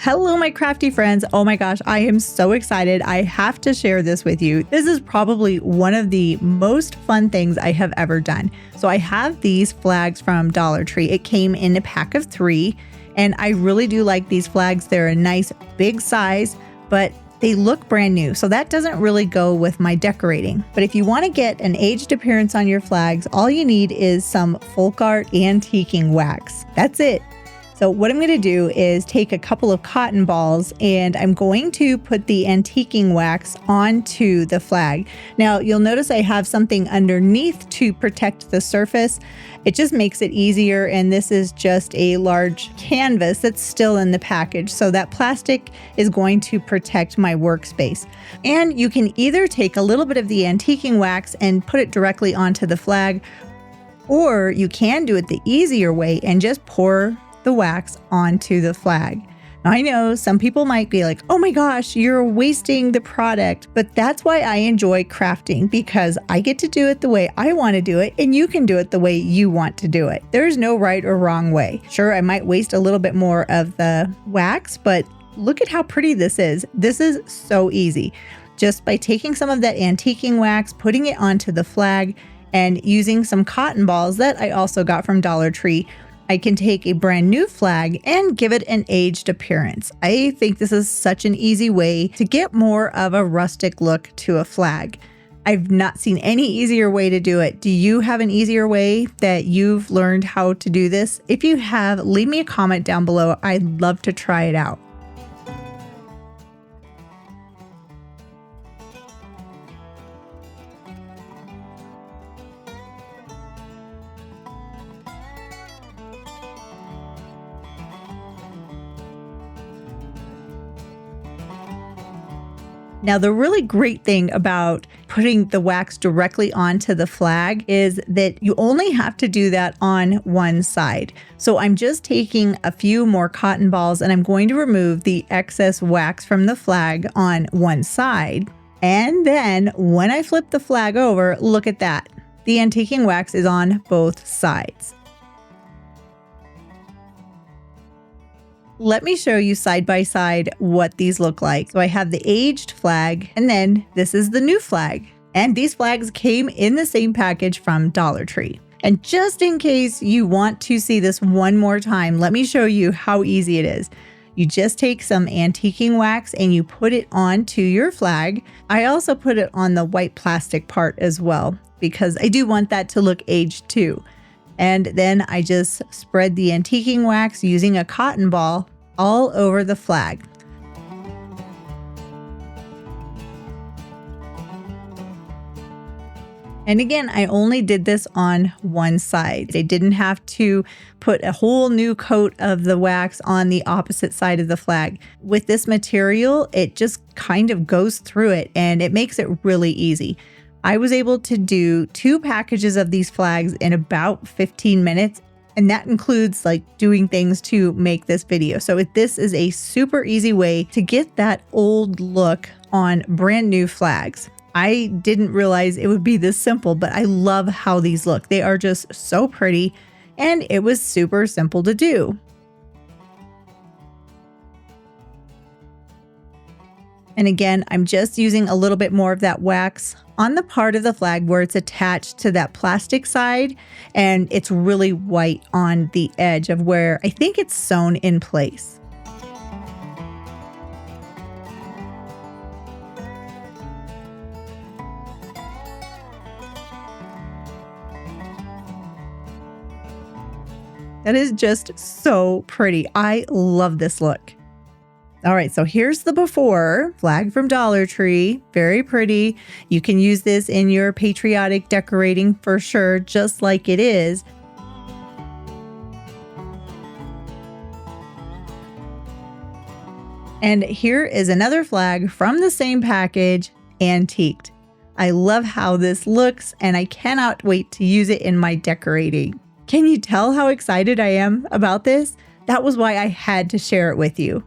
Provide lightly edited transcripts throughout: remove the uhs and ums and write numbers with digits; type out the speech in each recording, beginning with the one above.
Hello, my crafty friends. Oh my gosh, I am so excited. I have to share this with you. This is probably one of the most fun things I have ever done. So I have these flags from Dollar Tree. It came in a pack of 3, and I really do like these flags. They're a nice big size, but they look brand new. So that doesn't really go with my decorating. But if you want to get an aged appearance on your flags, all you need is some folk art antiquing wax. That's it. So what I'm going to do is take a couple of cotton balls and I'm going to put the antiquing wax onto the flag. Now you'll notice I have something underneath to protect the surface. It just makes it easier, and this is just a large canvas that's still in the package. So that plastic is going to protect my workspace. And you can either take a little bit of the antiquing wax and put it directly onto the flag, or you can do it the easier way and just pour the wax onto the flag. Now, I know some people might be like, oh my gosh, you're wasting the product, but that's why I enjoy crafting, because I get to do it the way I want to do it, and you can do it the way you want to do it. There's no right or wrong way. Sure, I might waste a little bit more of the wax, but look at how pretty this is. This is so easy. Just by taking some of that antiquing wax, putting it onto the flag, and using some cotton balls that I also got from Dollar Tree, I can take a brand new flag and give it an aged appearance. I think this is such an easy way to get more of a rustic look to a flag. I've not seen any easier way to do it. Do you have an easier way that you've learned how to do this? If you have, leave me a comment down below. I'd love to try it out. Now, the really great thing about putting the wax directly onto the flag is that you only have to do that on one side. So I'm just taking a few more cotton balls and I'm going to remove the excess wax from the flag on one side. And then when I flip the flag over, look at that. The antiquing wax is on both sides. Let me show you side by side what these look like. So I have the aged flag, and then this is the new flag. And these flags came in the same package from Dollar Tree. And just in case you want to see this one more time, let me show you how easy it is. You just take some antiquing wax and you put it onto your flag. I also put it on the white plastic part as well, because I do want that to look aged too. And then I just spread the antiquing wax using a cotton ball all over the flag. And again, I only did this on one side. I didn't have to put a whole new coat of the wax on the opposite side of the flag. With this material, it just kind of goes through it and it makes it really easy. I was able to do 2 packages of these flags in about 15 minutes, and that includes like doing things to make this video. So this is a super easy way to get that old look on brand new flags. I didn't realize it would be this simple, but I love how these look. They are just so pretty, and it was super simple to do. And again, I'm just using a little bit more of that wax on the part of the flag where it's attached to that plastic side, and it's really white on the edge of where I think it's sewn in place. That is just so pretty. I love this look. All right, so here's the before flag from Dollar Tree. Very pretty. You can use this in your patriotic decorating for sure, just like it is. And here is another flag from the same package, antiqued. I love how this looks, and I cannot wait to use it in my decorating. Can you tell how excited I am about this? That was why I had to share it with you.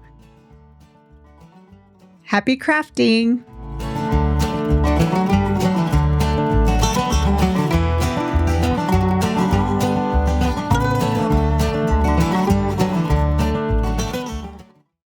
Happy crafting!